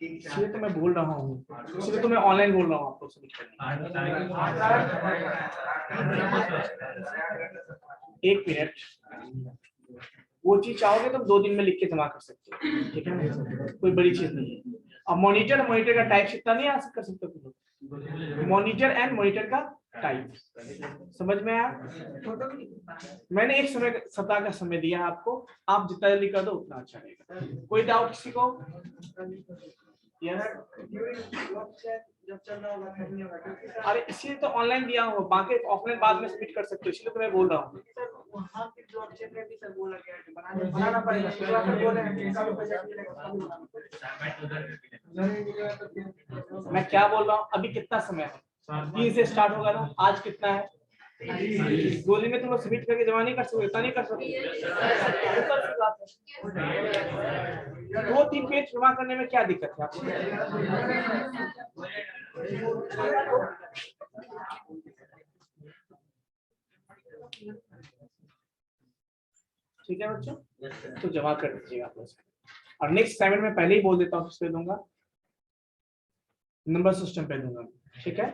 इसलिए तो मैं बोल रहा हूँ, इसलिए तो मैं ऑनलाइन बोल रहा हूँ आपको सबमिट करने। एक मिनट, वो चीज चाहोगे तो 2 दिन में लिख के जमा कर सकते हो, ठीक है ना, कोई बड़ी चीज नहीं है। अब मॉनिटर का टाइप इतना नहीं आ कर सकते तुम, मॉनिटर एंड मॉनिटर का टाइप समझ में आया। मैंने एक सप्ताह का समय दिया है आपको, आप जितना जल्दी कर दो उतना अच्छा रहेगा। कोई डाउट किसी को? जब चल रहा होगा नहीं होगा, अरे इसीलिए तो ऑनलाइन दिया हूँ, बाकी ऑफलाइन बाद में सबमिट कर सकते हो, इसलिए तो मैं बोल रहा हूँ। बनाना पड़ेगा, मैं क्या बोल रहा हूँ, अभी कितना समय है? 3 से स्टार्ट होगा ना, आज कितना है? 2 दिन में तुम लोग सबमिट करके जमा नहीं कर सकते, इतना नहीं कर सकते। 2-3 पेज जमा करने में क्या दिक्कत है आपको? ठीक है बच्चों, तो जमा कर दीजिएगा आप लोग। और नेक्स्ट असाइनमेंट में पहले ही बोल देता हूँ, किस पे दूंगा? नंबर सिस्टम पे दूंगा, ठीक है,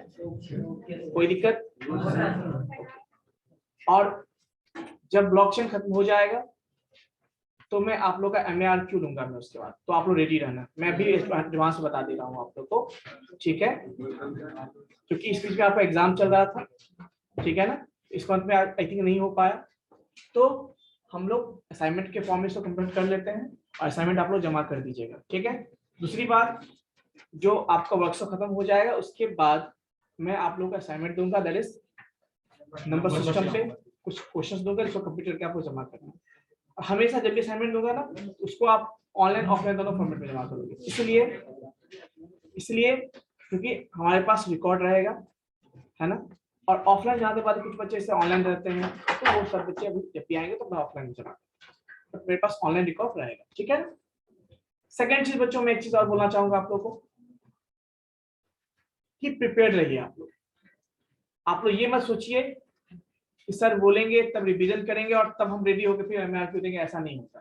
कोई दिक्कत? और जब ब्लॉकचेन खत्म हो जाएगा तो मैं आप लोग का MARQ दूंगा मैं उसके बाद, तो आप लोग रेडी रहना। मैं भी एडवांस बता दे रहा हूँ आप लोग को, ठीक है, क्योंकि इस बीच में आपका एग्जाम चल रहा था, ठीक है ना, इस मंथ में आई थिंक नहीं हो पाया, तो हम लोग असाइनमेंट के फॉर्म में इसको कंप्लीट कर लेते हैं और असाइनमेंट आप लोग जमा कर दीजिएगा, ठीक है। दूसरी बात, जो आपका वर्कशॉप खत्म हो जाएगा उसके बाद मैं आप लोगों का असाइनमेंट दूंगा, दैट इज नंबर सिस्टम पे कुछ क्वेश्चंस दूंगा, इसको कंप्यूटर करके आपको जमा करना है। हमेशा जब भी असाइनमेंट दूंगा ना, उसको आप ऑनलाइन ऑफलाइन दोनों फॉर्मेट में जमा करोगे, इसलिए क्योंकि हमारे पास रिकॉर्ड रहेगा, है ना, और ऑफलाइन जाने के बाद कुछ बच्चे इससे ऑनलाइन रहते हैं, तो वो सब बच्चे अभी जब भी आएंगे तो मैं ऑफलाइन में जमा करूंगा, तो मेरे पास ऑनलाइन रिकॉर्ड रहेगा, ठीक है। सेकंड चीज बच्चों, मैं एक चीज और बोलना चाहूंगा आप लोगों को कि प्रिपेयर्ड रहिए आप लोग ये मत सोचिए कि सर बोलेंगे तब रिवीजन करेंगे और तब हम रेडी होकर फिर MARQ देंगे, ऐसा नहीं होता,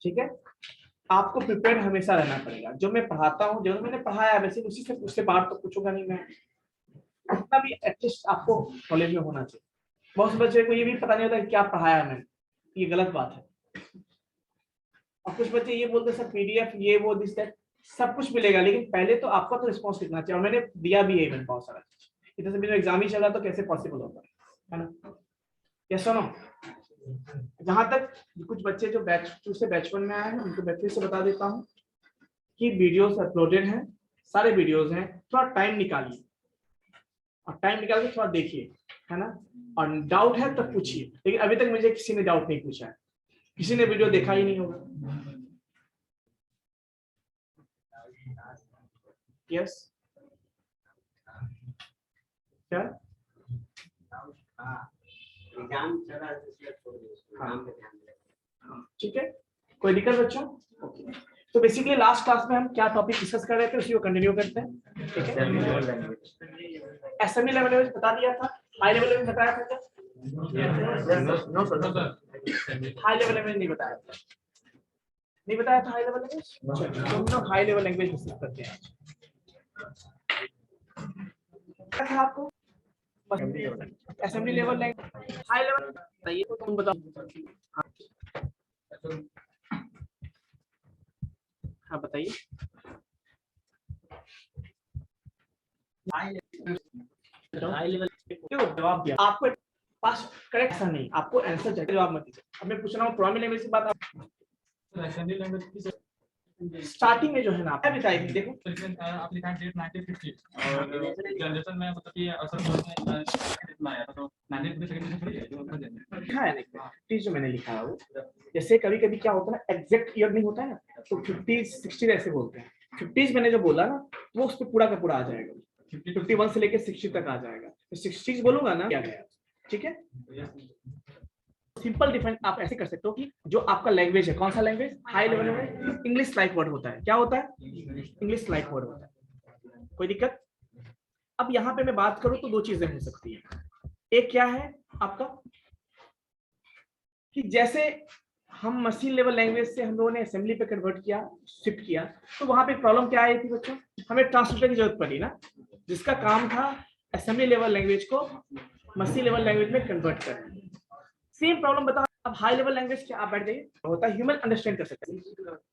ठीक है। आपको प्रिपेयर हमेशा रहना पड़ेगा। जो मैं पढ़ाता हूँ, जो मैंने पढ़ाया वैसे उसी से उसके बाद तो पूछूंगा नहीं मैं, उतना भी एटलीस्ट आपको नॉलेज में होना चाहिए। बहुत से बच्चे को ये भी पता नहीं होता कि क्या पढ़ाया मैंने, ये गलत बात है। और कुछ बच्चे ये बोलते सर PDF ये वो दिस दैट सब कुछ मिलेगा, लेकिन पहले तो आपका तो रिस्पॉन्स कितना चाहिए, और मैंने दिया भी है बहुत सारा चीज, इधर से मेरा एग्जाम ही चला तो कैसे पॉसिबल होता है ना। यस और नो? जहां तक कुछ बच्चे जो बैच 2 से बैच 1 में आए हैं उनको मैं फिर से बता देता हूँ कि वीडियोस अपलोडेड हैं, सारे वीडियोस हैं, थोड़ा टाइम निकालिए और टाइम निकाल के थोड़ा देखिए, है ना, और डाउट है तो पूछिए। लेकिन अभी तक मुझे किसी ने डाउट नहीं पूछा है, किसी ने वीडियो देखा ही नहीं होगा। यस क्या? ठीक है, कोई दिक्कत बच्चों? तो बेसिकली लास्ट क्लास में हम क्या टॉपिक डिस्कस कर रहे थे उसी को कंटिन्यू करते हैं, ठीक है। असेंबली लेवल में बता दिया था, हाई लेवल में बताया था क्या? हाई लेवल में नहीं बताया था, नहीं बताया था हाई लेवल लैंग्वेज। तुम लोग हाई लेवल लैंग्वेज डिस्कस करते हैं क्या था आपको? Assembly level language, high level बताइए, तुम बताओ। हाँ बताइए। हाई लेवल क्यों जवाब दिया आपको पास करेक्ट सा नहीं, आपको आंसर चाहिए, जवाब मत दीजिए। अब मैं पूछ रहा हूँ प्रोग्रामिंग लैंग्वेज की बात, असेंबली लैंग्वेज की स्टार्टिंग में जो है ना आप बताइए, देखो आप लिखा डेट 1950 और जनरेशन में मतलब ये असल में कितना आया था, तो 1950 सेकंड लिखा है ना, 50 जो मैंने लिखा है वो, जैसे कभी-कभी क्या होता है ना, एग्जैक्ट ईयर नहीं होता है ना, तो 50 60 ऐसे बोलते हैं। 50 मैंने जो बोला ना वो उस पे पूरा का पूरा आ जाएगा, 51 से लेके 60 तक आ जाएगा, तो 60 बोलूंगा ना क्या गया, ठीक है। सिंपल डिफाइन आप ऐसे कर सकते हो कि जो आपका लैंग्वेज है, कौन सा लैंग्वेज, हाई लेवल में इंग्लिश लाइक वर्ड होता है, क्या होता है, इंग्लिश लाइक वर्ड होता है, कोई दिक्कत? अब यहाँ पे मैं बात करूं तो 2 चीजें हो सकती है। एक क्या है आपका कि जैसे हम मशीन लेवल लैंग्वेज से हम लोगों ने असेंबली पे कन्वर्ट किया, शिफ्ट किया, तो वहां पे प्रॉब्लम क्या आई थी बच्चों, हमें ट्रांसलेटर की जरूरत पड़ी ना, जिसका काम था असेंबली लेवल लैंग्वेज को मशीन लेवल लैंग्वेज में कन्वर्ट करना। सेम प्रॉब्लम बताओ, अब हाई लेवल लैंग्वेज क्या, आप बैठ जाइए, होता है ह्यूमन अंडरस्टैंड कर सकते हैं,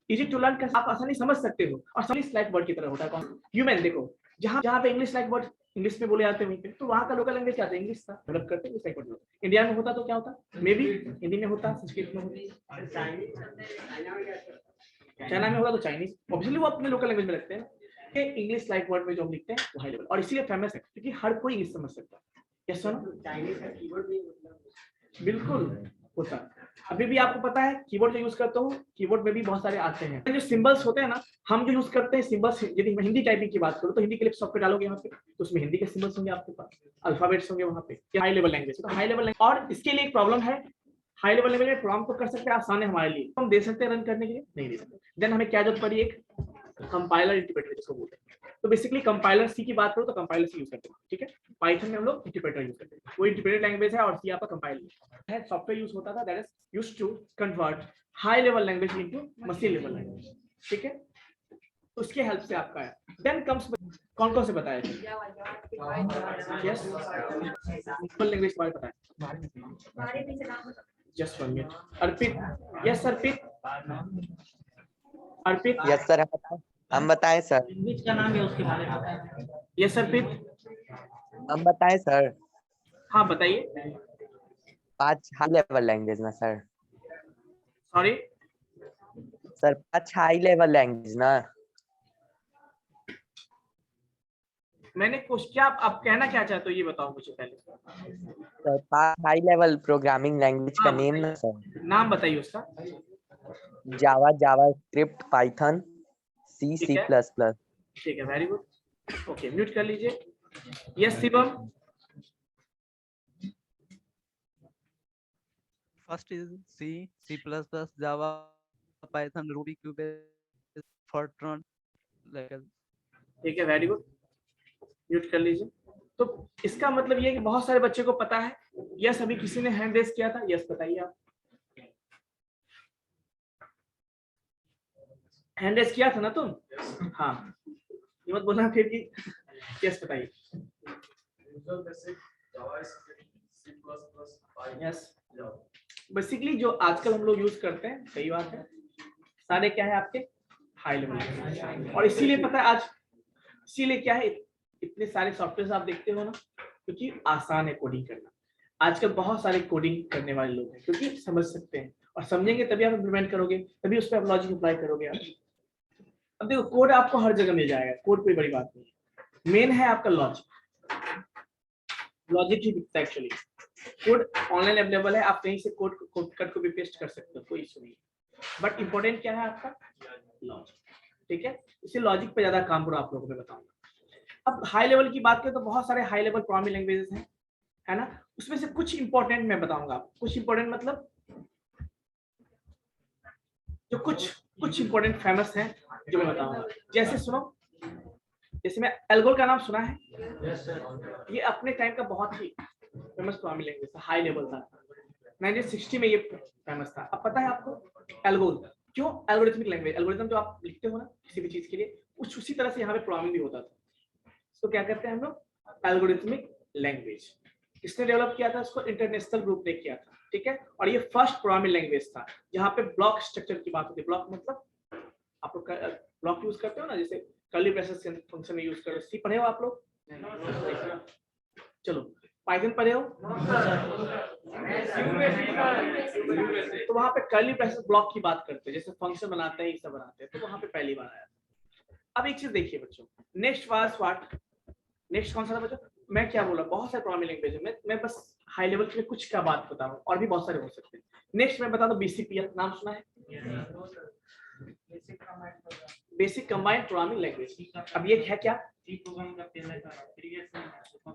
इजी टू लर्न कर, आप आसानी समझ सकते हो, और इंग्लिश लाइक वर्ड की तरह होता है कौन ह्यूमन। देखो जहां जहां पे इंग्लिश लाइक वर्ड इंग्लिश में बोले जाते हैं वहीं पे, तो वहां का लोकल लैंग्वेज क्या था, इंग्लिश था, डेवलप करते इंग्लिश लाइक वर्ड। इंडिया में होता तो क्या होता, मे बी हिंदी में होता, संस्कृत में होता, चाइना में होता तो चाइनीज, ऑब्वियसली वो अपने लोकल लैंग्वेज में रखते हैं कि इंग्लिश लाइक वर्ड में जो हम लिखते हैं वो हाई लेवल, और इसीलिए फेमस है क्योंकि हर कोई इंग्लिश समझ सकता है। यस सर, चाइनीज का कीबोर्ड भी बिल्कुल होता। अभी भी आपको पता है कीबोर्ड जो यूज करता हूँ, कीबोर्ड में भी बहुत सारे आते हैं, जो सिंबल्स होते हैं ना, हम जो यूज करते हैं सिंबल्स, यदि मैं हिंदी टाइपिंग की बात करूँ तो हिंदी के लिए सॉफ्टवेयर डालोगे यहाँ पे, तो उसमें हिंदी के सिंबल्स होंगे आपके पास, अल्फाबेट्स होंगे वहाँ पे, हाई लेवल लैंग्वेज, तो हाई लेवल, और इसके लिए एक प्रॉब्लम है, हाई लेवल लेवल में प्रोग्राम तो कर सकते हैं, आसान है हमारे लिए, हम दे सकते हैं रन करने के लिए, नहीं दे सकते। देन हमें क्या जरूरत पड़ी, एक कंपाइलर इंटरप्रेटर जिसको बोलते हैं। तो बेसिकली कंपाइलर सी की बात करो तो कंपाइलर सी यूज करते हैं, ठीक है। पाइथन में हम लोग इंटरप्रेटर यूज करते हैं, वो इंटरप्रेटेड लैंग्वेज है, और सी आपका कंपाइलर है। सॉफ्टवेयर यूज होता था that is used to convert high level language into machine level language, ठीक है। तो उसके हेल्प से आपका है। देन कम्स, कौन कौन से बताए थे, यस लैंग्वेज के बारे में बताएं, जस्ट 1 मिनट, अर्पित, यस अर्पित, अर्पित, यस सर, हम बताएं सर, लैंग्वेज का नाम है उसके बारे में बताएं, यस अर्पित, हम बताएं सर। हाँ बताइए, 5 हाई लेवल लैंग्वेज ना sir, sorry sir 5 high level language ना मैंने कुछ क्या, आप कहना क्या चाहते हो ये बताओ मुझे पहले, sir, 5 high level programming language का हाँ, नेम ना सर, नाम बताइए उसका, जावा, जावा स्क्रिप्ट, पाइथन, सी, ठीक सी है, प्लस प्लस। ठीक है, वेरी गुड, ओके म्यूट कर लीजिए, yes Shivam, First is C, C++, Java, Python, Ruby, Cubase, Fortran, like ठीक है, वेरी गुड, म्यूट कर लीजिए। तो इसका मतलब ये है कि बहुत सारे बच्चे को पता है, यस अभी किसी ने हैंड रेज किया था, यस बताइए आप, हैंड रेज किया था ना तुम, हाँ ये मत बोलना फिर कि यस बताइए, यस बेसिकली जो आजकल हम लोग यूज करते हैं, सही बात है, सारे क्या है आपके हाई लेवल, और इसीलिए पता है आज, इसीलिए क्या है इतने सारे सॉफ्टवेयर आप देखते हो ना, क्योंकि आसान है कोडिंग करना, आजकल बहुत सारे कोडिंग करने वाले लोग हैं, क्योंकि समझ सकते हैं, और समझेंगे तभी आप इम्प्लीमेंट करोगे, तभी उस पर आप लॉजिक अप्लाई करोगे आप। अब देखो कोड आपको हर जगह मिल जाएगा, कोड कोई बड़ी बात नहीं है, मेन है आपका लॉजिक, लॉजिक ही दिखता है एक्चुअली, कोड ऑनलाइन अवेलेबल है, आप कहीं से कोड कट को भी पेस्ट कर सकते हो, कोई इशू नहीं, बट इंपॉर्टेंट क्या है आपका लॉजिक, ठीक है। इसी लॉजिक पे ज्यादा काम करो, आप लोगों को मैं बताऊंगा। अब हाई लेवल की बात करें तो बहुत सारे हाई लेवल प्रोग्रामिंग लैंग्वेजेस हैं, है ना, उसमें से कुछ इंपॉर्टेंट मैं बताऊंगा आपको, कुछ इंपॉर्टेंट मतलब जो कुछ इंपॉर्टेंट फेमस हैं जो मैं बताऊंगा, जैसे सुनो, जैसे मैं एल्गोल का नाम सुना है, ये अपने टाइम का बहुत ही फेमस प्रोग्रामिंग लैंग्वेज था, हाई लेवल था, 1960 में ये फेमस था। अब पता है आपको एल्गोल क्यों, एल्गोरिथमिक लैंग्वेज, एल्गोरिथम जो आप लिखते हो ना किसी भी चीज के लिए, उसी तरह से यहाँ पे प्रोग्रामिंग भी होता था, तो क्या कहते हैं हम लोग एल्गोरिथमिक लैंग्वेज। किसने डेवलप किया था उसको, इंटरनेशनल ग्रुप ने किया था, ठीक है, और ये फर्स्ट प्रोग्रामिंग लैंग्वेज था जहाँ पे ब्लॉक स्ट्रक्चर की बात होती है, ब्लॉक मतलब आप लोग ब्लॉक यूज करते हो ना, जैसे कर्ली ब्रेसेस फंक्शन में यूज करो, सी पढ़े हो आप लोग, चलो पाइथन पढ़े हो, तो वहां पे कर्ली ब्रेसेस ब्लॉक की बात करते हैं, जैसे फंक्शन बनाते हैं ये सब बनाते हैं, तो वहां पे पहली बार आया था। अब एक चीज देखिए बच्चों, नेक्स्ट वाज व्हाट, नेक्स्ट कौन सा था बच्चों, मैं क्या बोला, बहुत सारे प्रोग्रामिंग लैंग्वेज है, मैं बस हाई लेवल के लिए कुछ का बात बता रहा हूं, और भी बहुत सारे हो सकते हैं। नेक्स्ट मैं बता दूं बीसीपीएल, नाम सुना है, बेसिक कंबाइंड प्रोग्रामिंग लैंग्वेज। अब ये है क्या,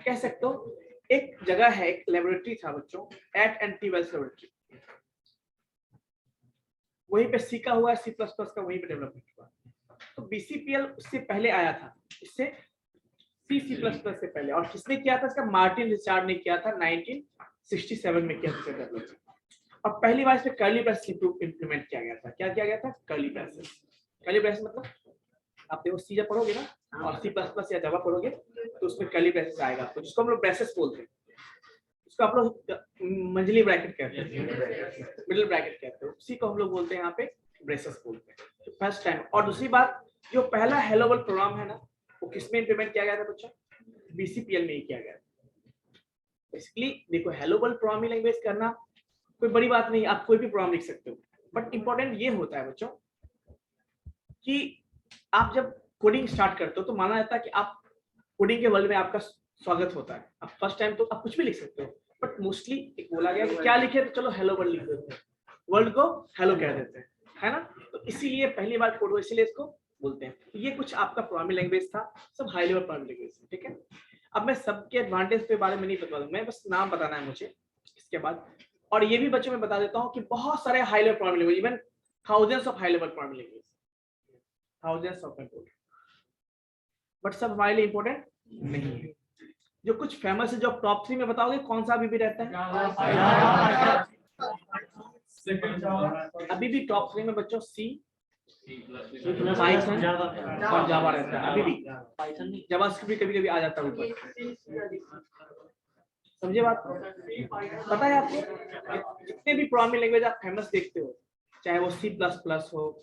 कह सकते हो एक जगह है, एक लेबोरेटरी था बच्चों, एट वेल्स लेबोरेटरी, वहीं पे सीखा हुआ सी प्लस प्लस का वहीं पे डेवलपमेंट हुआ, तो बीसीपीएल उससे पहले आया था, इससे सी प्लस प्लस से पहले, और किसने किया था इसका, मार्टिन रिचार्ड ने किया था 1967 में किया था, और पहली बार इसमें कर्ली ब्रेसेस इंप्लीमेंट किया गया था। क्या किया गया था? Curly braces. कर्ली ब्रेसेस मतलब आप देखो सी जब पढ़ोगे ना और C++ या जावा पढ़ोगे तो उसमें कर्ली ब्रेसेस आएगा, तो जिसको हम लोग ब्रेसेस बोलते हैं, उसको आप लोग मंझली ब्रैकेट कहते हैं, मिडिल ब्रैकेट कहते हैं, उसी को हम लोग बोलते हैं यहाँ पे ब्रेसेस बोलते हैं। First time. और दूसरी बात, जो पहला हेलो वर्ल्ड प्रोग्राम है ना, वो किसमें इंप्लीमेंट किया गया था बच्चों? BCPL में ही किया गया। बेसिकली देखो, हेलो वर्ल्ड प्रोग्रामिंग लैंग्वेज करना कोई बड़ी बात नहीं, आप कोई भी प्रोग्राम लिख सकते हो, बट इंपॉर्टेंट ये होता है बच्चों कि आप जब कोडिंग स्टार्ट करते हो तो माना जाता है कि आप कोडिंग के वर्ल्ड में आपका स्वागत होता है। आप फर्स्ट टाइम तो आप कुछ भी लिख सकते हो, बट मोस्टली एक बोला गया कि क्या लिखे, तो चलो हेलो वर्ल्ड लिख देते हैं, वर्ल्ड को हेलो कह देते हैं, है ना। तो इसीलिए पहली बार कोड, इसीलिए इसको बोलते हैं। तो ये कुछ आपका प्रोग्रामिंग लैंग्वेज था, सब हाई लेवल प्रोग्रामिंग लैंग्वेज, ठीक है। अब मैं सबके एडवांटेज के बारे में नहीं बता दूंगा, मैं बस नाम बताना है मुझे इसके बाद। और ये भी बच्चों में बता देता हूँ कि बहुत सारे high level programming language, even thousands of high level programming language, thousands of important, but सब हमारे लिए इंपॉर्टेंट नहीं है। जो कुछ फेमस है, जो टॉप 3 में बताओगे कौन सा अभी भी रहता है? अभी भी टॉप 3 में बच्चों सी, पाइथन और जावा रहता है अभी भी। जावास्क्रिप्ट भी कभी कभी आ जाता है ऊपर, समझे बात को? पता है आपको जितने भी प्रोग्रामिंग लैंग्वेज आप फेमस देखते हो, चाहे वो C++ हो,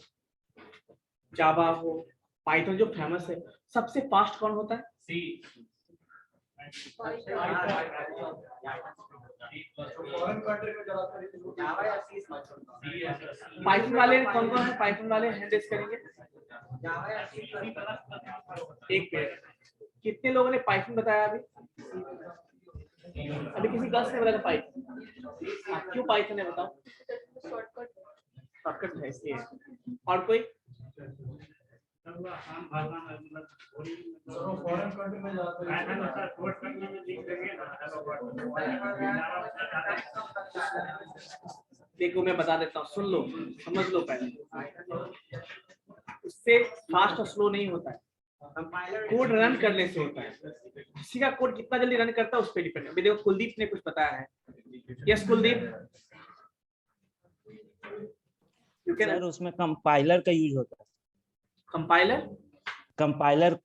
जावा हो, पाइथन, जो फेमस है, सबसे फास्ट कौन होता है? सी। पाइथन वाले कौन कौन है? पाइथन वाले हैंड रेज करेंगे। एक मिनट, कितने लोगों ने पाइथन बताया अभी? अभी किसी क्लास ने बताया पाइथन? क्यों पाइथन है बताओ? शॉर्टकट है इसलिए। और कोई? देखो मैं बता देता हूँ, सुन लो, समझ लो पहले। उससे फास्ट और स्लो नहीं होता है, कोड रन करने से होता है। किसी का कोड कितना जल्दी रन करता है उस पर डिपेंड है। देखो कुलदीप ने कुछ बताया है। यस कुलदीप, सर उसमें कंपाइलर का यूज होता है। कंपाइलर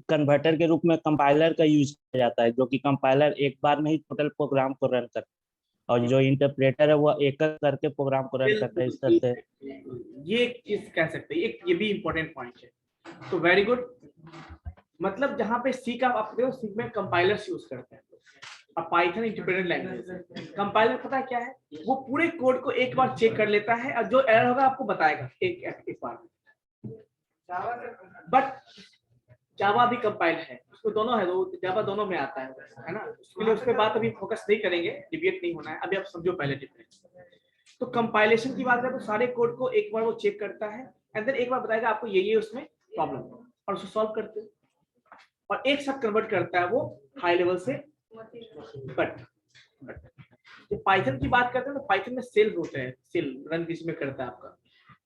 कन्वर्टर के रूप में कंपाइलर का यूज किया जाता है, जो कि कंपाइलर एक बार में ही टोटल प्रोग्राम को रन करता है, और जो इंटरप्रेटर है वो एक एक करके प्रोग्राम को रन करता है। इस तरह से ये एक चीज कह सकते हैं, ये भी इंपॉर्टेंट पॉइंट है। तो वेरी गुड, मतलब जहां पे सी का आप देखो, सी में कंपाइलर्स यूज करते हैं, और पाइथन इंटरप्रेटेड लैंग्वेज है। कंपाइलर पता है क्या है? वो पूरे कोड को एक बार चेक कर लेता है और जो एरर होगा आपको बताएगा एक बार में। बट जावा भी कंपाइल है, उसको दोनों है, जावा दोनों में आता है ना। उसके लिए उस पर बात अभी फोकस नहीं करेंगे, डिबेट नहीं होना है अभी, आप समझो पहले डिफरेंस। तो कंपाइलेशन की बात करें तो सारे कोड को एक बार वो चेक करता है, एंड देन एक बार बताएगा आपको ये उसमें प्रॉब्लम है, और उसको सॉल्व करते हैं, और एक साथ कन्वर्ट करता है वो हाई लेवल से। बट जब पाइथन की बात करते हैं तो पाइथन में सेल होते हैं, सेल रन किस में करता है आपका।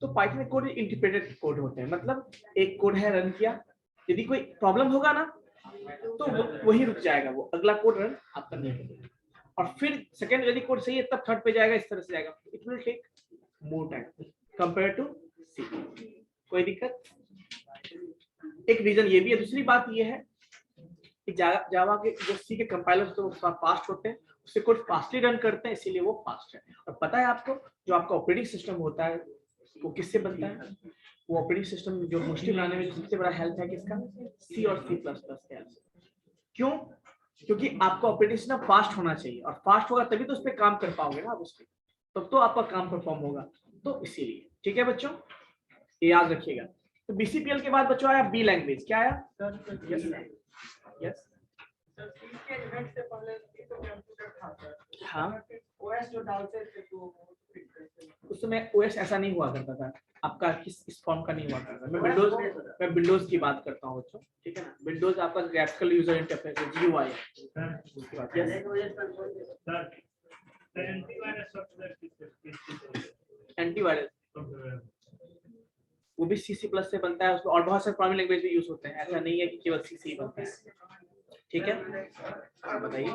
तो पाइथन में कोड इंटरप्रेटेड कोड होते हैं, मतलब एक कोड है रन किया, यदि कोई प्रॉब्लम होगा ना तो वही रुक जाएगा, वो अगला कोड रन आपका नहीं होगा, और फिर सेकंड यदि कोड सही है तब थर्ड पे जाएगा, इस तरह से जाएगा। It will take more time compare to C. कोई दिक्कत? एक रीजन ये भी है। दूसरी बात ये है कि जावा के जो सी के कंपाइलर्स तो फास्ट होते हैं, उससे कोड फास्टली रन करते हैं, इसीलिए वो फास्ट है। और पता है आपको जो आपका ऑपरेटिंग सिस्टम होता है वो किससे बनता है? वो ऑपरेटिंग सिस्टम जो मोस्टली बनाने में सबसे बड़ा हेल्प है किसका? सी और C++ के हेल्प से। क्यों? क्योंकि आपका ऑपरेटिंग सिस्टम फास्ट होना चाहिए, और फास्ट होगा तभी तो उस पर काम कर पाओगे ना आप, उस पर तब तो आपका काम परफॉर्म होगा। तो इसीलिए ठीक है बच्चों, ये याद रखिएगा। तो BCPL के बाद बच्चों आया B लैंग्वेज। क्या आया? यस हाँ, उस समय OS ऐसा नहीं हुआ करता था आपका, किस फॉर्म का नहीं हुआ करता। मैं विंडोज की बात करता हूँ बच्चों, ठीक है ना। विंडोज आपका ग्राफिकल यूजर इंटरफेस है, GUI एंटीवायरस, वो भी C++ से बनता है उसमें, और बहुत सारे प्रोग्रामिंग लैंग्वेज भी यूज होते हैं, ऐसा नहीं है कि केवल C से ही बनता है, ठीक है। बताइए।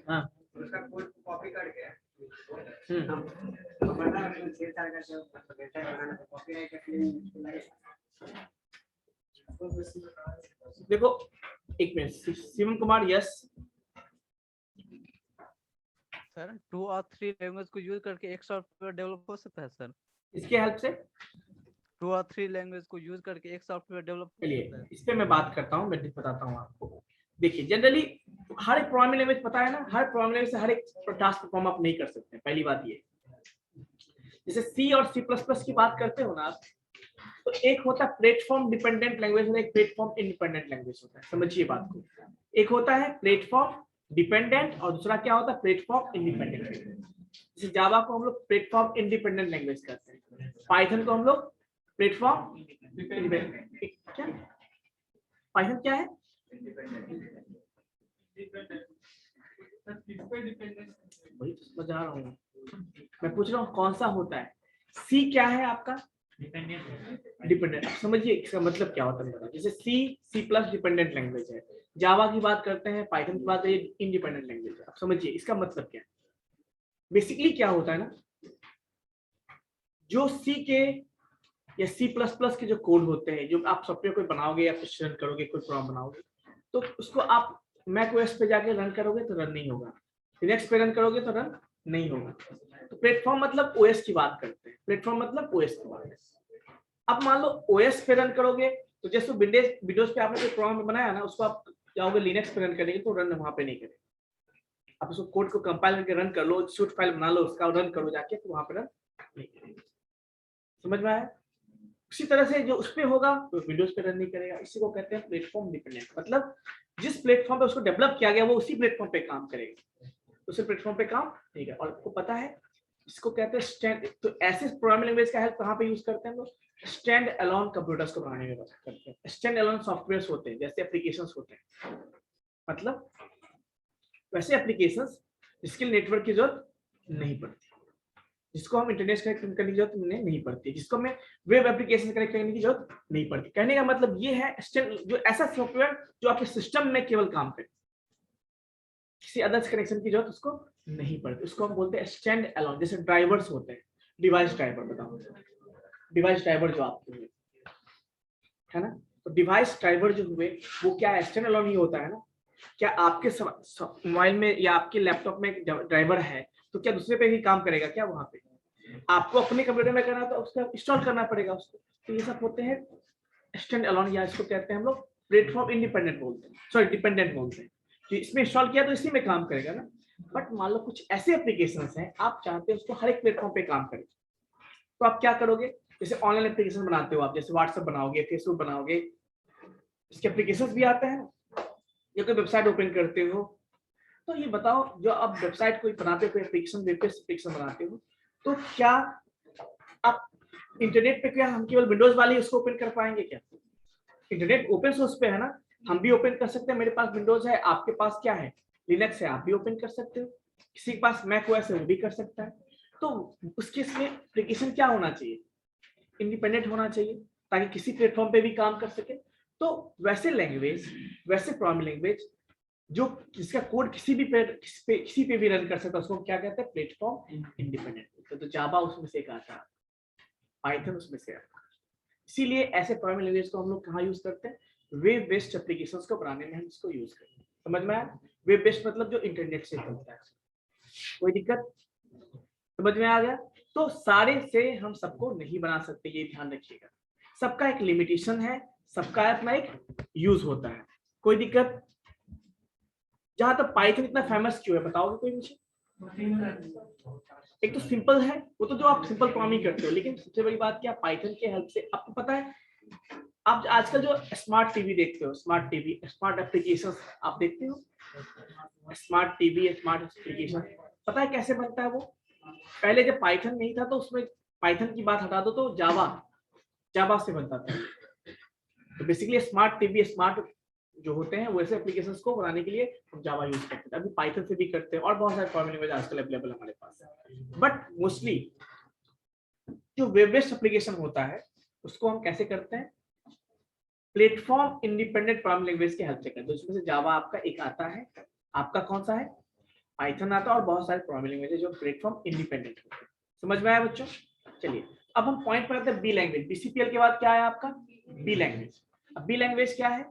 हाँ उसका कोड कॉपी करके देखो एक minute, Shivam Kumar, yes sir 2 और 3 लैंग्वेज को यूज करके एक सॉफ्टवेयर डेवलप हो सकता है सर? इसके हेल्प से 2 और 3 लैंग्वेज को यूज करके एक सॉफ्टवेयर डेवलप हो सकता चलिए है? इस पे मैं बात करता हूँ, मैं बताता हूँ आपको। देखिए जनरली हर एक प्रोग्रामिंग लैंग्वेज पता है ना, हर प्रोग्रामिंग लैंग्वेज से हर एक टास्क परफॉर्म आप नहीं कर सकते, पहली बात ये। जैसे सी और सी प्लस प्लस की बात करते हो ना आप, तो एक होता है प्लेटफॉर्म डिपेंडेंट लैंग्वेज और एक प्लेटफॉर्म इंडिपेंडेंट लैंग्वेज होता है, समझिए बात को। एक होता है प्लेटफॉर्म डिपेंडेंट और दूसरा क्या होता है, प्लेटफॉर्म इंडिपेंडेंट लैंग्वेज। जैसे जावा को हम लोग प्लेटफॉर्म इंडिपेंडेंट लैंग्वेज कहते हैं, पाइथन को हम लोग प्लेटफॉर्म इंडिपेंडेंट। क्या पाइथन क्या है? वही तो समझ आ रहा हूँ मैं, पूछ रहा हूँ कौन सा होता है। सी क्या है आपका? डिपेंडेंट। समझिए इसका मतलब क्या होता है। जैसे सी प्लस डिपेंडेंट लैंग्वेज है, जावा की बात करते हैं, पाइथन की बात है, इंडिपेंडेंट लैंग्वेज है। अब समझिए इसका मतलब क्या है। बेसिकली क्या होता है ना, जो सी के या सी प्लस प्लस के जो कोड होते हैं, जो आप सॉफ्टवेयर कोई बनाओगे या कुछ रन करोगे, कोई प्रोग्राम बनाओगे, तो उसको आप मैक ओएस पे जाके रन करोगे तो रन नहीं होगा, लिनक्स पे रन करोगे तो रन नहीं होगा। तो प्लेटफॉर्म मतलब ओएस की बात करते हैं, प्लेटफॉर्म मतलब ओएस की बात है। अब मान लो ओएस पे रन करोगे, तो जैसे विंडोज पे आपने कोई प्रोग्राम बनाया ना, उसको आप जाओगे लिनक्स पे रन करेंगे तो रन वहां पे नहीं करेगा। आप उसको कोड को कंपाइल करके रन कर लो, शूट फाइल बना लो, उसका रन करो जाके, तो वहां पे रन नहीं करेगा। समझ में आया? उसी तरह से जो उस पे होगा तो विंडोज पे रन नहीं करेगा। इसी को कहते हैं प्लेटफॉर्म डिपेंडेंट, मतलब जिस प्लेटफॉर्म पे उसको डेवलप किया गया वो उसी प्लेटफॉर्म पे काम करेगा, उसी प्लेटफॉर्म पे काम नहीं करेगा। और आपको पता है इसको कहते हैं स्टैंड। तो ऐसे प्रोग्रामिंग लैंग्वेज का हेल्प कहाँ पे यूज करते हैं हम लोग? स्टैंड अलोन कंप्यूटर्स को बनाने में करते हैं। स्टैंड अलोन सॉफ्टवेयर्स होते हैं, जैसे एप्लीकेशंस होते हैं, मतलब वैसे एप्लीकेशंस जिसके नेटवर्क की जरूरत नहीं पड़ती, जिसको हम इंटरनेट कनेक्ट करने की जरूरत नहीं पड़ती, जिसको हमें वेब एप्लीकेशन कनेक्ट करने की जरूरत नहीं पड़ती। कहने का मतलब ये है जो ऐसा सॉफ्टवेयर जो आपके सिस्टम में केवल काम करे, किसी अदर कनेक्शन की जरूरत उसको नहीं पड़ती, उसको हम बोलते हैं स्टैंड अलोन। जैसे ड्राइवर्स होते हैं, डिवाइस ड्राइवर, बताओ डिवाइस ड्राइवर जो आपके हुए है ना, तो डिवाइस ड्राइवर जो हुए वो क्या है, स्टैंड अलोन ही होता है ना। क्या आपके मोबाइल में या आपके लैपटॉप में एक ड्राइवर है, तो क्या दूसरे पे भी काम करेगा क्या? वहां पे आपको अपने कंप्यूटर में करना तो उसका इंस्टॉल करना पड़ेगा उसको। तो ये सब होते हैं स्टैंड अलोन, या इसको कहते हैं हम लोग प्लेटफॉर्म इंडिपेंडेंट बोलते हैं, सॉरी डिपेंडेंट बोलते हैं। तो इसमें इंस्टॉल किया तो इसी में काम करेगा ना। बट मान लो कुछ ऐसे एप्लीकेशंस हैं आप चाहते हैं उसको हर एक प्लेटफॉर्म पे काम करे, तो आप क्या करोगे? जैसे ऑनलाइन एप्लीकेशन बनाते हो आप, जैसे व्हाट्सएप बनाओगे, फेसबुक बनाओगे, इसके एप्लीकेशंस भी आते हैं। या कोई वेबसाइट ओपन करते हो, तो ये बताओ जो आप वेबसाइट कोई बनाते हो, कोई एप्लीकेशन वेब बेस्ड एप्लीकेशन बनाते हो, तो क्या आप इंटरनेट पे क्या हम केवल विंडोज वाले उसको ओपन कर पाएंगे क्या? इंटरनेट ओपन सोर्स पे है ना, हम भी ओपन कर सकते हैं। मेरे पास विंडोज है, आपके पास क्या है, लिनक्स है, आप भी ओपन कर सकते हो। किसी के पास मैक ओएस है, वो भी कर सकता है। तो उसके इसमें एप्लीकेशन क्या होना चाहिए, इंडिपेंडेंट होना चाहिए, ताकि किसी प्लेटफॉर्म पे भी काम कर सके। तो वैसे लैंग्वेज, वैसे प्रोग्रामिंग लैंग्वेज जो जिसका कोड किसी पे भी रन कर सकता है, उसको क्या कहते हैं? Platform independent. तो जावा उसमें से एक आता है, पाइथन उसमें से आता है। इसीलिए ऐसे प्रोग्रामिंग लैंग्वेज को हम लोग कहाँ यूज करते हैं? वेब बेस्ड एप्लीकेशंस को बनाने में हम इसको यूज करते हैं। समझ में आया? वेब बेस्ड मतलब जो इंटरनेट से चलता है। कोई दिक्कत? समझ में आ गया? तो सारे से हम सबको नहीं बना सकते, ये ध्यान रखिएगा। सबका एक लिमिटेशन है, सबका अपना एक यूज होता है। कोई दिक्कत? जहां तक पाइथन इतना फेमस क्यों है बताओगे कोई मुझे? एक तो सिंपल है, वो तो जो आप सिंपल प्रोग्रामिंग करते हो, लेकिन सबसे बड़ी बात क्या, पाइथन के हेल्प से आपको पता है, आप आजकल जो स्मार्ट टीवी देखते हो, स्मार्ट टीवी, स्मार्ट एप्लीकेशन आप देखते हो, स्मार्ट टीवी, स्मार्ट एप्लीकेशन, पता है कैसे बनता है वो? पहले जब पाइथन नहीं था तो उसमें पाइथन की बात हटा दो तो जावा से बनता था। तो बेसिकली स्मार्ट टीवी, स्मार्ट जो होते हैं वैसे एप्लीकेशंस को बनाने के लिए हम जावा यूज करते हैं। अभी पाइथन से भी करते हैं और बहुत सारे प्रोग्रामिंग लैंग्वेज आजकल अवेलेबल हमारे पास है। बट मोस्टली जो वेब बेस्ड एप्लीकेशन होता है उसको हम कैसे करते हैं? प्लेटफॉर्म इंडिपेंडेंट प्रोग्रामिंग लैंग्वेज की हेल्प से करते हैं। तो इसमें से जावा आपका एक आता है। आपका कौन सा है? पाइथन आता है और बहुत सारे प्रोग्रामिंग लैंग्वेज जो प्लेटफॉर्म इंडिपेंडेंट होते हैं। समझ में आया बच्चों? चलिए अब हम पॉइंट पर आते हैं बी लैंग्वेज। बीसीपीएल के बाद क्या है आपका? B language. अब बी लैंग्वेज क्या है?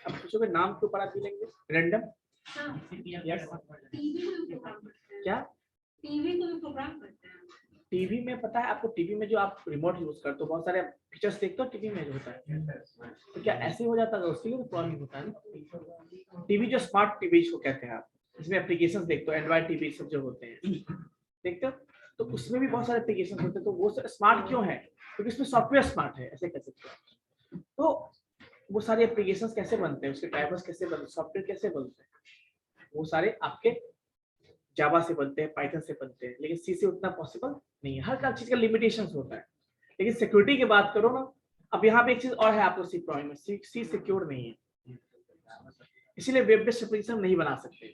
अब पूछोगे नाम क्यों पड़ा बी लैंग्वेज? रैंडम क्या? टीवी में पता है आपको? टीवी में जो आप रिमोट यूज करते हो बहुत सारे फीचर्स देखते हो टीवी में जो होता है, तो क्या ऐसे हो जाता है? उसके लिए प्रॉब्लम होता है ना। टीवी जो स्मार्ट टीवी को कहते हैं आप, इसमें एप्लीकेशंस देखते हो, एंड्रॉइड टीवी सब जो होते हैं देखते हो, तो उसमें भी बहुत सारे एप्लीकेशन होते हैं। तो वो स्मार्ट क्यों है? क्योंकि इसमें सॉफ्टवेयर स्मार्ट है, ऐसे कह सकते हो। तो वो सारे एप्लीकेशंस कैसे बनते हैं, उसके ड्राइवर्स कैसे बनते हैं, सॉफ्टवेयर कैसे बनते हैं, वो सारे आपके जावा से बनते हैं, पाइथन से बनते हैं, लेकिन सी से उतना पॉसिबल नहीं है। हर चीज का लिमिटेशंस होता है। लेकिन सिक्योरिटी की बात करो ना, अब यहाँ पे एक चीज और है आपको सी प्रॉब्लम में, सी सिक्योर नहीं है, इसीलिए वेब बेस्ड एप्लीकेशन नहीं बना सकते।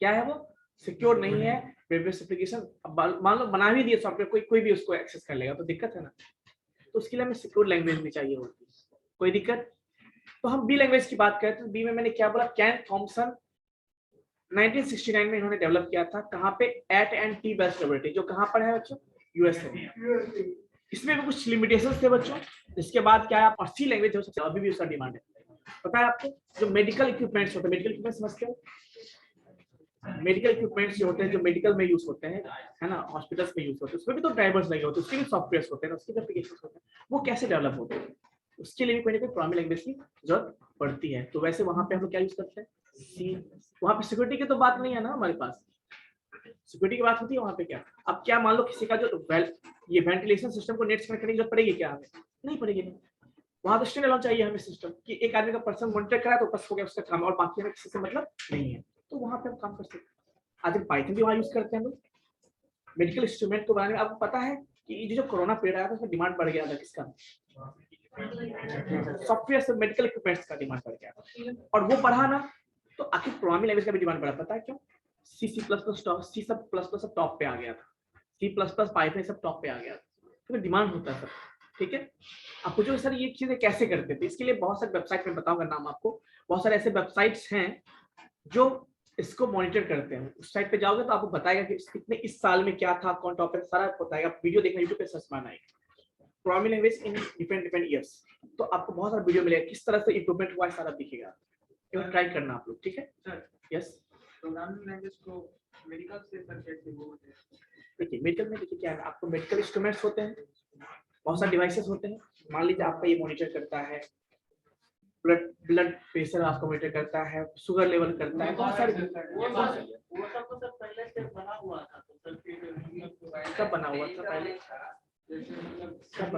क्या है वो? सिक्योर नहीं है वेब बेस्ड एप्लीकेशन। मान लो बना भी दिए सॉफ्टवेयर, कोई भी उसको एक्सेस कर लेगा तो दिक्कत है ना। तो उसके लिए हमें सिक्योर लैंग्वेज भी चाहिए होती है। कोई दिक्कत? तो हम बी लैंग्वेज की बात करें तो बी में मैंने क्या बोला? कैन थॉमसन 1969 में इन्होंने डेवलप किया था। कहाँ पे? AT and T best laboratory, जो कहाँ पर है बच्चों? यूएसए में। इसमें भी कुछ लिमिटेशंस थे बच्चों। इसके बाद क्या है? और सी लैंग्वेज हो सकता है, अभी भी उसका डिमांड है। पता है आपको जो मेडिकल इक्विपमेंट्स होते हैं, मेडिकल इक्विपमेंट समझते हो? मेडिकल इक्विपमेंट्स जो होते हैं जो मेडिकल में यूज होते हैं, है ना, हॉस्पिटल्स में यूज होते हैं, उसमें भी तो ड्राइवर्स लगे होते हैं, उसके भी सॉफ्टवेयर होते हैं, उसके भी एप्लीकेशंस होते हैं। वो कैसे डेवलप होते हैं? उसके लिए भी कोई ना कोई प्रोग्रामिंग लैंग्वेज की जरूरत पड़ती है। तो वैसे वहां पे हम लोग क्या यूज करते हैं? सी। वहां पे सिक्योरिटी की तो बात नहीं है ना हमारे पास। सिक्योरिटी की बात होती है वहां पे क्या? अब क्या मान लो किसी का जो ये वेंटिलेशन सिस्टम को नेट से कनेक्ट करने की जरूरत पड़ेगी क्या? हमें नहीं पड़ेगी। नहीं, वहां तो स्टैंड अलोन चाहिए हमें सिस्टम कि एक आदमी का पर्सन मॉनिटर करा तो बस हो गया उसका काम, और बाकी हमें किसी से मतलब नहीं है। तो वहां पे हम काम कर सकते हैं। आज पाइथन भी वहां यूज करते हैं हम लोग मेडिकल इंस्ट्रूमेंट को बनाने में। आपको पता है कि जो कोरोना पीरियड आया था उसमें डिमांड बढ़ गया था किसका? सॉफ्टवेयर से मेडिकल इक्विपमेंट्स का डिमांड बढ़ गया था, और वो बढ़ा ना तो आखिर प्रोग्रामिंग लैंग्वेज का भी डिमांड बढ़ा। पता है क्यों? सी सी प्लस प्लस सी सब प्लस प्लस सब टॉप पे आ गया था, सी प्लस प्लस पाइथन सब टॉप पे आ गया था, तो डिमांड होता है सब। ठीक है, आप पूछो सर ये चीजें कैसे करते थे? इसके लिए बहुत सारे वेबसाइट में बताऊंगा नाम आपको। बहुत सारे ऐसे वेबसाइट्स हैं जो इसको मॉनिटर करते हैं। उस साइट पे जाओगे तो आपको बताएगा कि कितने इस साल में क्या था, कौन टॉपिक, सारा बताएगा। वीडियो देखना यूट्यूब पे सर्च मारना है programming language in different years, तो आपको बहुत सारा वीडियो मिलेगा किस तरह से इंप्रूवमेंट हुआ है, सारा दिखेगा। ट्राई करना आप लोग, ठीक है? यस, प्रोग्रामिंग लैंग्वेज को मेडिकल से सर कैसे बोलते हैं? देखिए मेडिकल में देखिए क्या है, आपको मेडिकल इंस्ट्रूमेंट्स होते हैं, बहुत सारे डिवाइसेस होते हैं। मान लीजिए आपका ये मॉनिटर करता है, ब्लड प्रेशर आपको मॉनिटर करता है, शुगर लेवल करता है, बहुत सारे। वो सब तो सर पहले से बना हुआ था, तो सर फिर कब बना हुआ था पहले? कब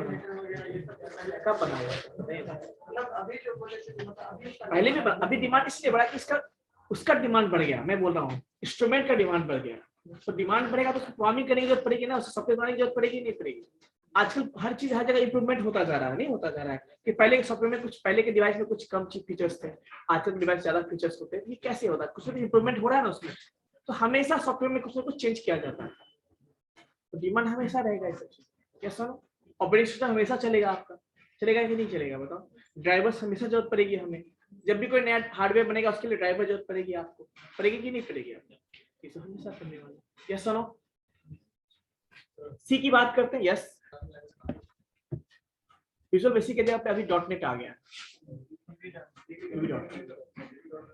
बना हुआ था? मतलब अभी जो बोले थे मतलब अभी पहले भी अभी डिमांड इसलिए बढ़ा कि इसका उसका डिमांड बढ़ गया। मैं बोल रहा हूँ इंस्ट्रूमेंट का डिमांड बढ़ गया, तो डिमांड बढ़ेगा तो उसको प्रोग्रामिंग करने की जरूरत पड़ेगी ना, उसको सॉफ्टवेयर बनाने की जरूरत पड़ेगी नहीं पड़ेगी? आजकल हर चीज हर जगह इंप्रूवमेंट होता जा रहा है, नहीं होता जा रहा है कि पहले के सॉफ्टवेयर में कुछ, पहले के डिवाइस में कुछ कम चीज फीचर्स थे, आजकल डिवाइस ज्यादा फीचर्स होते हैं। ये कैसे होता है? कुछ ना कुछ इंप्रूवमेंट हो रहा है ना उसमें, तो हमेशा सॉफ्टवेयर में कुछ ना कुछ चेंज किया जाता है, तो डिमांड हमेशा रहेगा इस चीज। यस सर, ऑपरेटिंग सिस्टम हमेशा चलेगा आपका, चलेगा कि नहीं चलेगा बताओ? ड्राइवर्स हमेशा जरूरत पड़ेगी हमें, जब भी कोई नया हार्डवेयर बनेगा उसके लिए ड्राइवर जरूरत पड़ेगी आपको, पड़ेगी कि नहीं पड़ेगी? आपको इसे हमेशा करने वाला। यस सुनो, सी की बात करते हैं। यस, विजुअल बेसिक के जगह पे अभी डॉटनेट आ गया,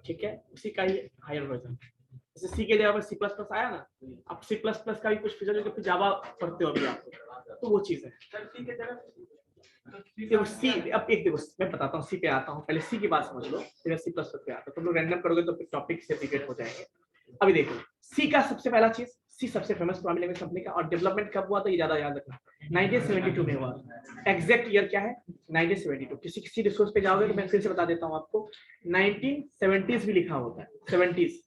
ठीक है, उसी का ही हायर वर्जन। जैसे सी के जगह पर सी प्लस प्लस आया ना, अब सी प्लस प्लस का भी कुछ फीचर जो जावा पढ़ते हो अभी आप, तो वो चीज है। देखो सी, अब एक देखो मैं बताता हूँ, सी पे आता हूँ, पहले सी की बात समझ लो, फिर सी प्लस प्लस पे आता है। तुम लोग रैंडम करोगे तो फिर टॉपिक से डिबेट हो जाएंगे। अभी देखो सी का सबसे पहला चीज, सी सबसे फेमस प्रोग्रामिंग लैंग्वेज कंपनी का, और डेवलपमेंट कब हुआ तो ये ज्यादा याद रखना, 1972 में हुआ। एग्जैक्ट ईयर क्या है? 1972। किसी रिसोर्स पे जाओगे तो मैं फिर से बता देता हूँ आपको, 1970s भी लिखा होता है, 70s।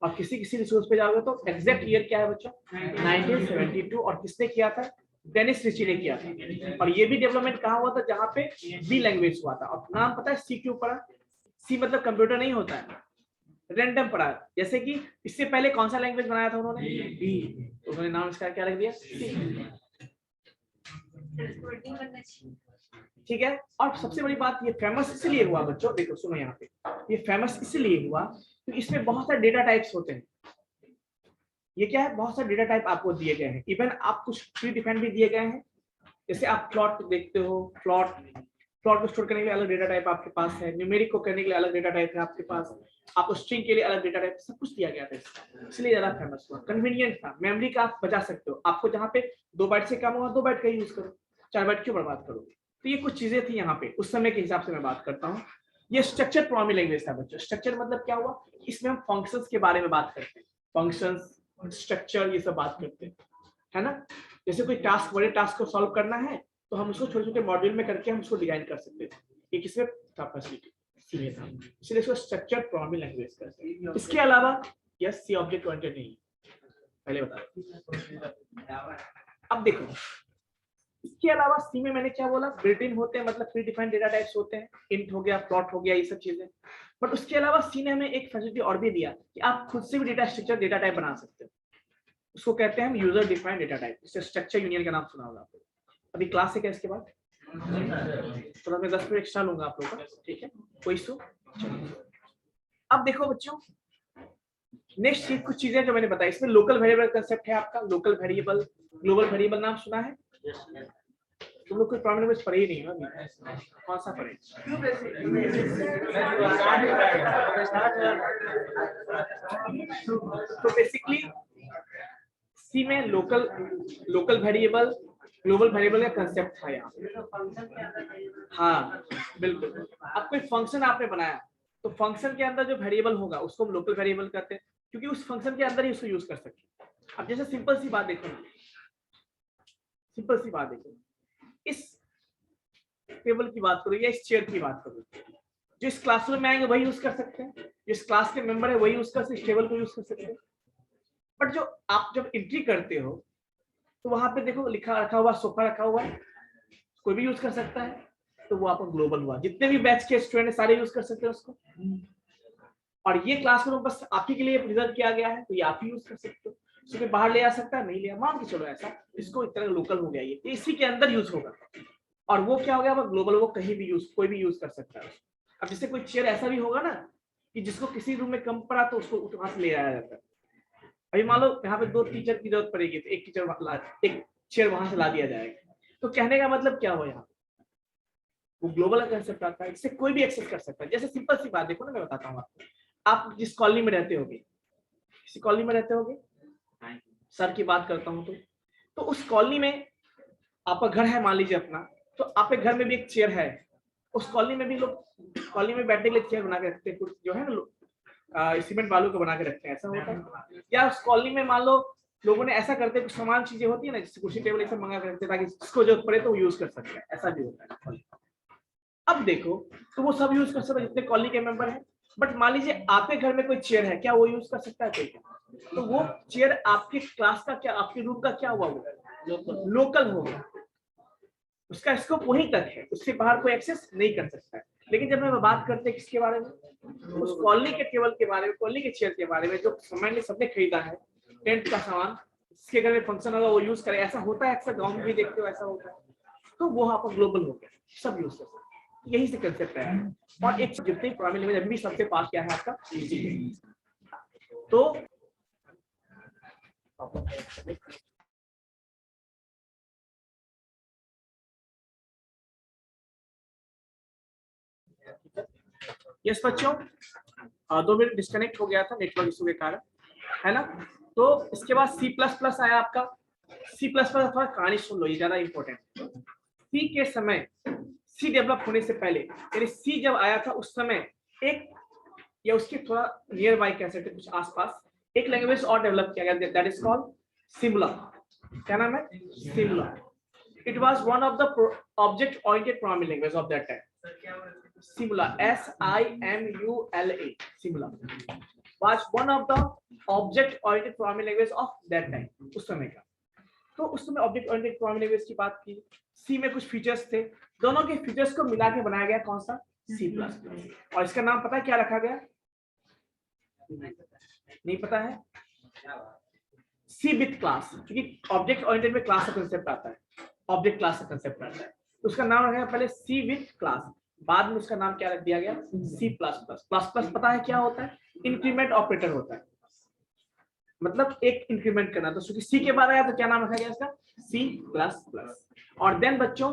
और किसी रिसोर्स पे जाओगे तो एग्जैक्ट ईयर क्या है बच्चों? 1972। और किसने किया था? डेनिस रिची ने किया था। और ये भी डेवलपमेंट कहाँ हुआ था? जहाँ पे बी लैंग्वेज हुआ था। और नाम पता है सी क्यों पड़ा? सी मतलब कंप्यूटर नहीं होता है, रैंडम पड़ा। जैसे कि इससे पहले कौन सा लैंग्वेज बनाया था उन्होंने? बी, तो उन्होंने नाम इसका क्या रख दिया? सी। ठीक है, और सबसे बड़ी बात ये फेमस इसलिए हुआ बच्चों, देखो सुनो यहाँ पे, ये फेमस इसलिए हुआ तो इसमें बहुत सारे डेटा टाइप्स होते हैं। ये क्या है, बहुत सारे डेटा टाइप आपको दिए गए हैं, इवन आप कुछ प्री डिफाइंड भी दिए गए हैं। जैसे आप प्लॉट देखते हो, प्लॉट को स्टोर करने के लिए अलग डेटा टाइप आपके पास है, न्यूमेरिक को करने के लिए अलग डेटा टाइप है आपके पास, आपको स्ट्रिंग के लिए अलग डेटा टाइप, सब कुछ दिया गया था, इसलिए ज्यादा फेमस हुआ, कन्वीनियंट था। मेमोरी का आप बचा सकते हो, आपको जहाँ पे 2 बाइट से कम होगा 2 बाइट का यूज करो, 4 बाइट क्यों बर्बाद करोगे। तो ये कुछ चीजें थी यहाँ पे उस समय के हिसाब से मैं बात करता हूँ। ये स्ट्रक्चर प्रोग्रामिंग लैंग्वेज था बच्चों। स्ट्रक्चर मतलब क्या हुआ, इसमें हम फंक्शंस के बारे में बात करते हैं, फंक्शंस, स्ट्रक्चर, ये सब बात करते हैं, है ना। जैसे कोई टास्क, बड़े टास्क को सॉल्व करना है तो हम उसको छोटे छोटे मॉड्यूल में करके हम उसको डिजाइन कर सकते थे, ये किसमें था, फैसिलिटी सी में था, इसलिए इसको स्ट्रक्चर प्रोग्रामिंग लैंग्वेज कहते हैं। इसके अलावा यस, सी ऑब्जेक्ट ओरिएंटेड नहीं, पहले बता। अब देखो, इसके अलावा सी में मैंने क्या बोला, बिल्ट इन होते हैं, मतलब प्री डिफाइंड डेटा टाइप्स होते हैं, इंट हो गया, प्लॉट हो गया, ये सब चीजें। बट उसके अलावा सी ने हमें एक फैसिलिटी और भी दिया कि आप खुद से भी डेटा स्ट्रक्चर, डेटा टाइप बना सकते हो, उसको कहते हैं हम यूजर डिफाइंड डेटा टाइप। इससे स्ट्रक्चर यूनियन का नाम सुना होगा आपको। अभी क्लास है क्या इसके बाद, तो मैं 10 मिनट एक्स्ट्रा लूंगा आप लोगों का, ठीक है, कोई इशू। अब देखो बच्चों, नेक्स्ट चीज, कुछ चीजें जो मैंने बताई, इसमें लोकल वेरिएबल कंसेप्ट है आपका, लोकल वेरिएबल, ग्लोबल वेरिएबल नाम सुना है तुम लोग? कोई प्रोग्रामिंग लैंग्वेज पढ़े ही नहीं है, कौन सा पढ़े? तो बेसिकली सी में लोकल वेरिएबल, ग्लोबल वेरिएबल का कंसेप्ट था यहाँ। हाँ बिल्कुल, अब कोई फंक्शन आपने बनाया तो फंक्शन के अंदर जो वेरिएबल होगा उसको हम लोकल वेरिएबल कहते हैं, क्योंकि उस फंक्शन के अंदर ही उसको यूज कर सकते हैं। अब जैसे सिंपल सी बात देखो, इस टेबल की बात करो या इस चेयर की बात करो, जो इस क्लासरूम में आएंगे वही यूज कर सकते हैं, जो इस क्लास के मेंबर है वही यूज कर सकते, इस टेबल को यूज कर सकते हैं। बट जो आप जब एंट्री करते हो तो वहां पे देखो लिखा रखा हुआ, सोफा रखा हुआ है, कोई भी यूज कर सकता है, तो वो आपका ग्लोबल हुआ, जितने भी बैच के स्टूडेंट है सारे यूज कर सकते हैं उसको। और ये क्लासरूम बस आप ही के लिए रिजर्व किया गया है, तो ये आप ही यूज कर सकते हो, इसको बाहर ले आ सकता है, नहीं लिया, मान के चलो ऐसा, इसको इतना लोकल हो गया, ये इसी के अंदर यूज होगा। और वो क्या हो गया, वो ग्लोबल, वो कहीं भी यूज, कोई भी यूज कर सकता है। अब जैसे कोई चेयर ऐसा भी होगा ना कि जिसको किसी रूम में कम पड़ा तो उसको वहां से ले आया जाता है। अभी मान लो यहाँ पे 2 टीचर की जरूरत पड़ेगी तो एक चेयर वहां से ला दिया जाएगा। तो कहने का मतलब क्या हो, यहाँ वो ग्लोबल का कंसेप्ट आता है, इससे कोई भी एक्सेस कर सकता है। जैसे सिंपल सी बात देखो ना, मैं बताता हूँ आपको, आप जिस कॉलोनी में रहते होगे, किसी कॉलोनी में रहते होगे, सर की बात करता हूँ, तो उस कॉलोनी में आपका घर है मान लीजिए अपना, तो आपके घर में भी एक चेयर है, उस कॉलोनी में भी लोग कॉलोनी में बैठने के लिए चेयर बना के रखते हैं, कुछ जो है ना सीमेंट बालू को बना के रखते हैं, ऐसा होता है। या उस कॉलोनी में मान लो लोगों ने ऐसा करते हैं, कुछ सामान चीजें होती है ना, जैसे कुर्सी टेबल ऐसा मंगा के रखते हैं ताकि जिसको जरूरत पड़े तो वो यूज कर सकते हैं, ऐसा भी होता है। अब देखो, तो वो सब यूज कर सकते हैं जितने कॉलोनी के मेंबर हैं। बट मान लीजिए आपके घर में कोई चेयर है, क्या वो यूज कर सकता है कोई? तो वो चेयर आपके क्लास का क्या, आपके रूम का क्या हुआ, वो लोकल हो गया, उसका स्कोप वहीं तक है, उससे बाहर कोई एक्सेस नहीं कर सकता है। लेकिन जब हम बात करते हैं किसके बारे में, उस कॉलोनी के टेबल के बारे में, कॉलोनी के चेयर के बारे में, जो सामान सबने खरीदा है, टेंट का सामान, जिसके घर में फंक्शन होगा वो यूज करे, ऐसा होता है अक्सर गाँव में भी देखते हो, ऐसा होता है। तो वो आपका ग्लोबल हो गया, सब यूज कर सकते हैं, यही से कंसेप्ट है। और एक जितने प्रोग्रामिंग लैंग्वेज अभी सबसे पास क्या है आपका, तो यस बच्चों, 2 मिनट डिस्कनेक्ट हो गया था नेटवर्क इशू के कारण, है ना। तो इसके बाद C++ आया आपका। C++ थोड़ा कहानी सुन लो, ये ज्यादा इंपॉर्टेंट। सी के समय, सी डेवलप होने से पहले, यानी सी जब आया था उस समय एक, या उसके थोड़ा नियर बाय कह सकते कुछ आसपास, एक लैंग्वेज और डेवलप किया गया, दैट इज कॉल्ड सिमुला। क्या नाम है? Simula. It was one of the object oriented programming language of that time. Simula, SIMULA, Simula was one of the object-oriented programming language of that time, उस समय का। तो उस समय object-oriented programming language की बात की, C में कुछ फीचर्स थे, दोनों के फीचर्स को मिला के बनाया गया कौन सा? C++। और इसका नाम पता है क्या रखा गया? नहीं पता है? C with class, क्योंकि object-oriented में क्लास का कंसेप्ट आता है, ऑब्जेक्ट क्लास का कंसेप्ट आता है, तो उसका नाम रखा गया पहले C with class। बाद में उसका नाम क्या रख दिया गया, C plus plus. Plus plus पता है क्या होता है, इंक्रीमेंट ऑपरेटर होता है, मतलब एक इंक्रीमेंट करना। तो क्योंकि सी के बाद आया तो क्या नाम रखा गया इसका, सी प्लस प्लस। और देन बच्चों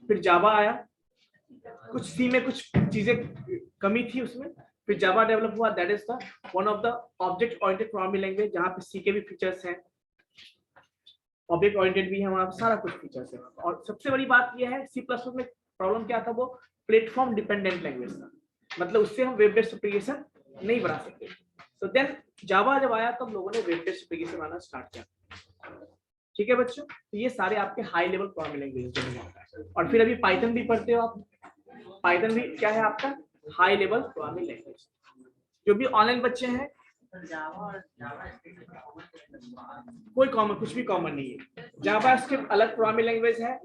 फिर जावा आया, कुछ सी में कुछ चीजें कमी थी उसमें, फिर जावा डेवलप हुआ, that is the one of the object oriented programming language, जहां पे सी के भी फीचर्स हैं, ऑब्जेक्ट ओरिएंटेड भी है, वहां पे सारा कुछ फीचर्स है। और सबसे बड़ी बात यह है सी प्लस प्लस में प्रॉब्लम क्या था, वो प्लेटफॉर्म डिपेंडेंट लैंग्वेज था, मतलब उससे हम वेब बेस्ड एप्लीकेशन नहीं बना सकते। तो देन जावा जब आया तब लोगों ने वेब बेस्ड एप्लीकेशन बनाना स्टार्ट किया। ठीक है बच्चों, तो ये सारे आपके हाई लेवल प्रोग्रामिंग लैंग्वेज। और फिर अभी पाइथन भी पढ़ते हो आप, पाइथन भी क्या है आपका हाई लेवल प्रोग्रामिंग लैंग्वेज। जो भी ऑनलाइन बच्चे हैं, कोई कॉमन, कुछ भी कॉमन नहीं है। जावा स्क्रिप्ट अलग प्रोग्रामिंग लैंग्वेज है,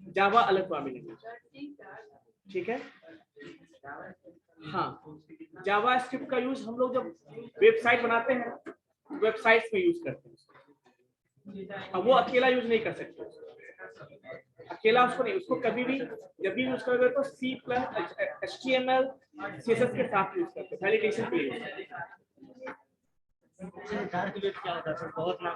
जावा अलग प्रोग्रामिंग लैंग्वेज, ठीक है। हाँ, जावा स्क्रिप्ट का यूज हम लोग जब वेबसाइट बनाते हैं, वेबसाइट्स में यूज करते हैं। अब वो अकेला यूज नहीं कर सकते, अकेला उसको नहीं, उसको कभी भी जब भी यूज करोगे तो सी प्लस HTML CSS के साथ यूज करते हैं, वैलिडेशन के लिए। क्या होता है, बहुत नाम